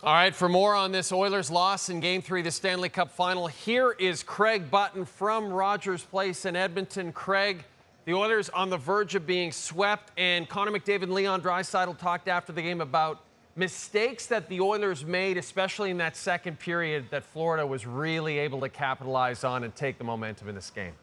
All right, for more on this Oilers loss in Game 3 of the Stanley Cup Final, here is Craig Button from Rogers Place in Edmonton. Craig, the Oilers on the verge of being swept, and Connor McDavid and Leon Draisaitl talked after the game about mistakes that the Oilers made, especially in that second period, that Florida was really able to capitalize on and take the momentum in this game.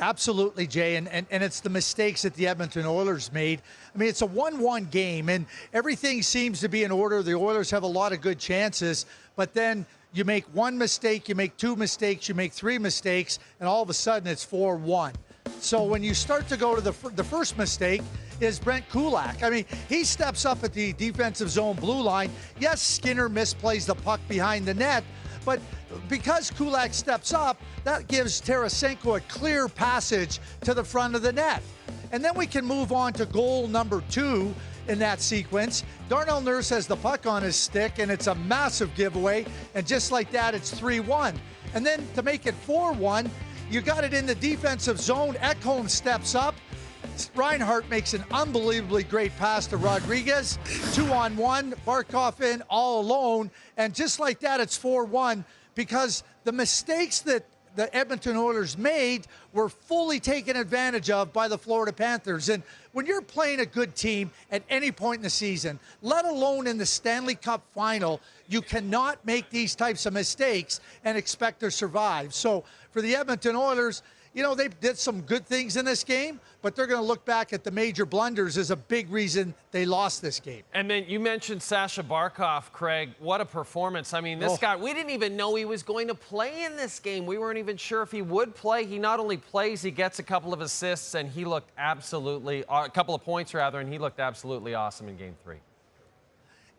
Absolutely, Jay, and it's the mistakes that the Edmonton Oilers made. I mean, it's a 1-1 game, and everything seems to be in order. The Oilers have a lot of good chances, but then you make one mistake, you make two mistakes, you make three mistakes, and all of a sudden it's 4-1. So when you start to go to the first mistake is Brent Kulak. I mean, he steps up at the defensive zone blue line. Yes, Skinner misplays the puck behind the net, but because Kulak steps up, that gives Tarasenko a clear passage to the front of the net. And then we can move on to goal number 2 in that sequence. Darnell Nurse has the puck on his stick, and it's a massive giveaway. And just like that, it's 3-1. And then to make it 4-1, you got it in the defensive zone. Ekholm steps up. Reinhart makes an unbelievably great pass to Rodriguez. 2-on-1, Barkov in all alone. And just like that, it's 4-1 because the mistakes that the Edmonton Oilers made were fully taken advantage of by the Florida Panthers. And when you're playing a good team at any point in the season, let alone in the Stanley Cup Final, you cannot make these types of mistakes and expect to survive. So for the Edmonton Oilers, you know, they did some good things in this game, but they're going to look back at the major blunders as a big reason they lost this game. And then you mentioned Sasha Barkov, Craig. What a performance. I mean, this guy, we didn't even know he was going to play in this game. We weren't even sure if he would play. He not only plays, he gets a couple of assists, and he looked absolutely, a couple of points rather, and he looked absolutely awesome in Game 3.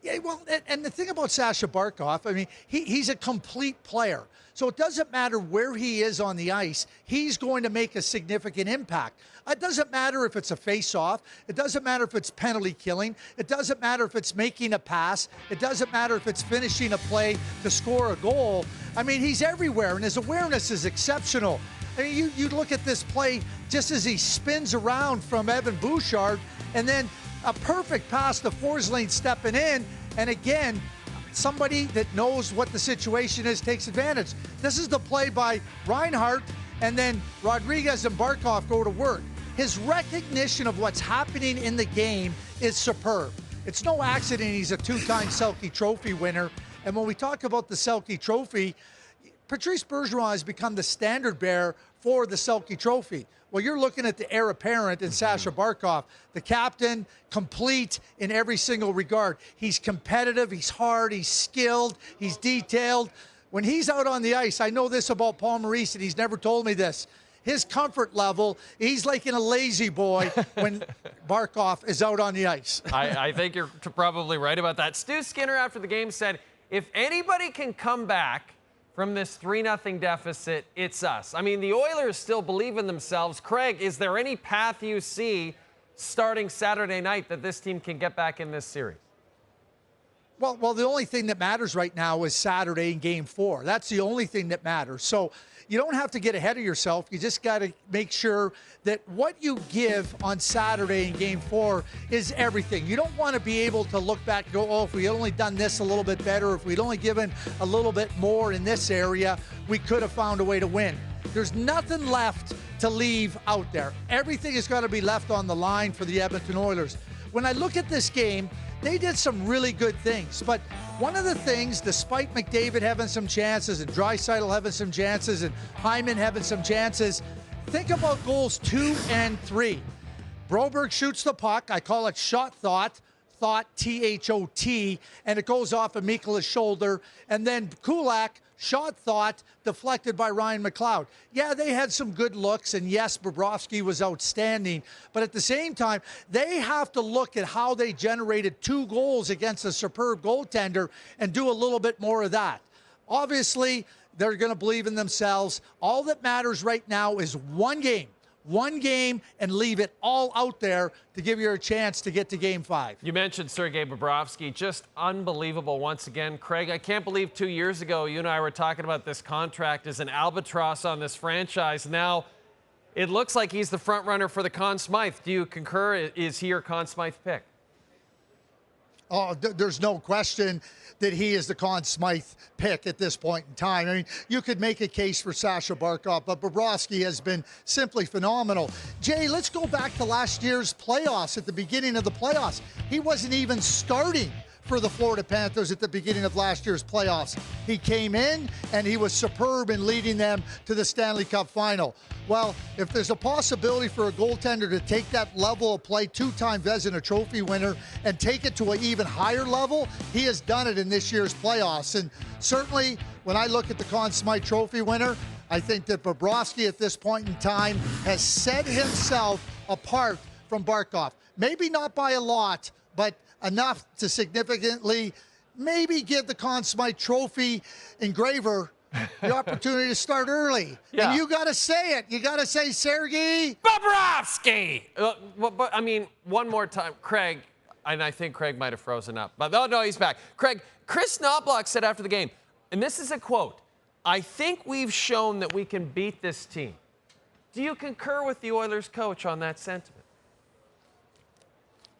Yeah, well, and the thing about Sasha Barkov, I mean, he's a complete player. So it doesn't matter where he is on the ice, he's going to make a significant impact. It doesn't matter if it's a face-off. It doesn't matter if it's penalty killing. It doesn't matter if it's making a pass. It doesn't matter if it's finishing a play to score a goal. I mean, he's everywhere, and his awareness is exceptional. I mean, you look at this play just as he spins around from Evan Bouchard, and then a perfect pass to Forsling stepping in, and again, somebody that knows what the situation is takes advantage. This is the play by Reinhart, and then Rodriguez and Barkov go to work. His recognition of what's happening in the game is superb. It's no accident he's a 2-time Selke Trophy winner, and when we talk about the Selke Trophy, Patrice Bergeron has become the standard bearer for the Selke Trophy. Well, you're looking at the heir apparent in Sasha Barkov, the captain, complete in every single regard. He's competitive, he's hard, he's skilled, he's detailed. When he's out on the ice, I know this about Paul Maurice, and he's never told me this. His comfort level, he's like in a lazy boy when Barkov is out on the ice. I think you're probably right about that. Stu Skinner, after the game, said, if anybody can come back from this 3-0 deficit, it's us. I mean, the Oilers still believe in themselves. Craig, is there any path you see starting Saturday night that this team can get back in this series? Well, the only thing that matters right now is Saturday in Game 4. That's the only thing that matters. So you don't have to get ahead of yourself. You just got to make sure that what you give on Saturday in Game 4 is everything. You don't want to be able to look back and go, oh, if we had only done this a little bit better, if we'd only given a little bit more in this area, we could have found a way to win. There's nothing left to leave out there. Everything has got to be left on the line for the Edmonton Oilers. When I look at this game, they did some really good things. But one of the things, despite McDavid having some chances and Draisaitl having some chances and Hyman having some chances, think about goals 2 and 3. Broberg shoots the puck. I call it shot thought, T-H-O-T, and it goes off of Mikola's shoulder. And then Kulak, shot thought, deflected by Ryan McLeod. Yeah, they had some good looks, and yes, Bobrovsky was outstanding. But at the same time, they have to look at how they generated 2 goals against a superb goaltender and do a little bit more of that. Obviously, they're going to believe in themselves. All that matters right now is one game, and leave it all out there to give you a chance to get to Game 5. You mentioned Sergei Bobrovsky, just unbelievable once again. Craig, I can't believe 2 years ago you and I were talking about this contract as an albatross on this franchise. Now it looks like he's the front runner for the Conn Smythe. Do you concur? Is he your Conn Smythe pick? Oh, there's no question that he is the Conn Smythe pick at this point in time. I mean, you could make a case for Sasha Barkov, but Bobrovsky has been simply phenomenal. Jay, let's go back to last year's playoffs. At the beginning of the playoffs, he wasn't even starting for the Florida Panthers at the beginning of last year's playoffs. He came in and he was superb in leading them to the Stanley Cup final. Well, if there's a possibility for a goaltender to take that level of play, two-time Vezina Trophy winner, and take it to an even higher level, he has done it in this year's playoffs. And certainly, when I look at the Conn Smythe Trophy winner, I think that Bobrovsky at this point in time has set himself apart from Barkov. Maybe not by a lot, but enough to significantly maybe give the Conn Smythe Trophy engraver the opportunity to start early. Yeah. And you got to say it. You got to say Sergei Bobrovsky! But, I mean, one more time. Craig, and I think Craig might have frozen up. But no, he's back. Craig, Chris Knobloch said after the game, and this is a quote, "I think we've shown that we can beat this team." Do you concur with the Oilers coach on that sentiment?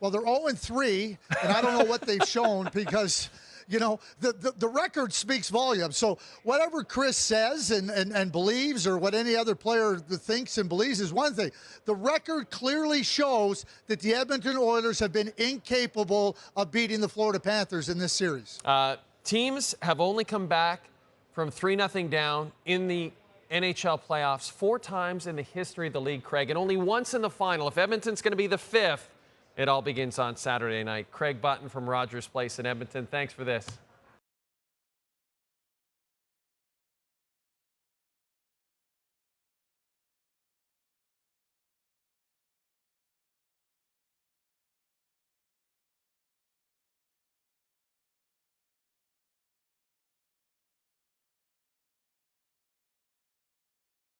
Well, they're 0-3, and I don't know what they've shown because, you know, the record speaks volumes. So whatever Chris says and believes, or what any other player thinks and believes, is one thing. The record clearly shows that the Edmonton Oilers have been incapable of beating the Florida Panthers in this series. Teams have only come back from 3-0 down in the NHL playoffs 4 times in the history of the league, Craig, and only once in the final. If Edmonton's going to be the 5th, it all begins on Saturday night. Craig Button from Rogers Place in Edmonton, thanks for this.